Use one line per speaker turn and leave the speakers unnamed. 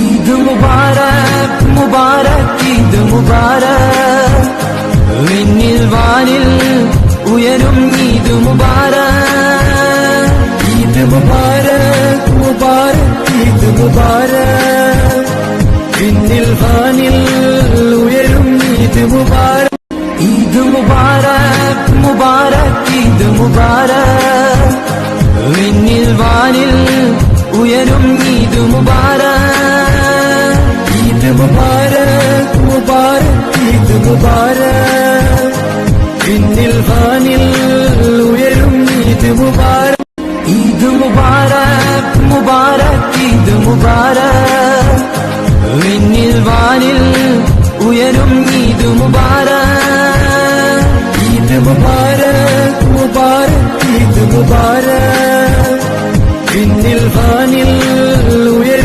ഈദ് മുബാരക് മുബാരക് ഈദ് മുബാരക് വിണ്ണിൽ വാനിൽ ഉയരും ഈദ് മുബാരക് ഈദ് മുബാരക് മുബാരക് ഈദ് മുബാരക് വിണ്ണിൽ വാനിൽ ഉയരും ഈദ് മുബാരക് ഈദ് മുബാരക് മുബാരക് ഈദ് മുബാരക് വിണ്ണിൽ വാനിൽ ഉയരും ഈദ് മുബാരക് ഈദ് മുബാരക് മുബാരക് ഈദ് മുബാരക് വിണ്ണിൽ വാനിൽ ഉയരും ഈദ് മുബാരക് ഈദ് മുബാരക് മുബാരക് ഈദ് മുബാരക് വിണ്ണിൽ വാനിൽ ഉയരും ഈദ് മുബാരക് ഈദ് മുബാരക് മുബാരക് ഈദ് മുബാരക് വിണ്ണിൽ വാനിൽ ഉയരും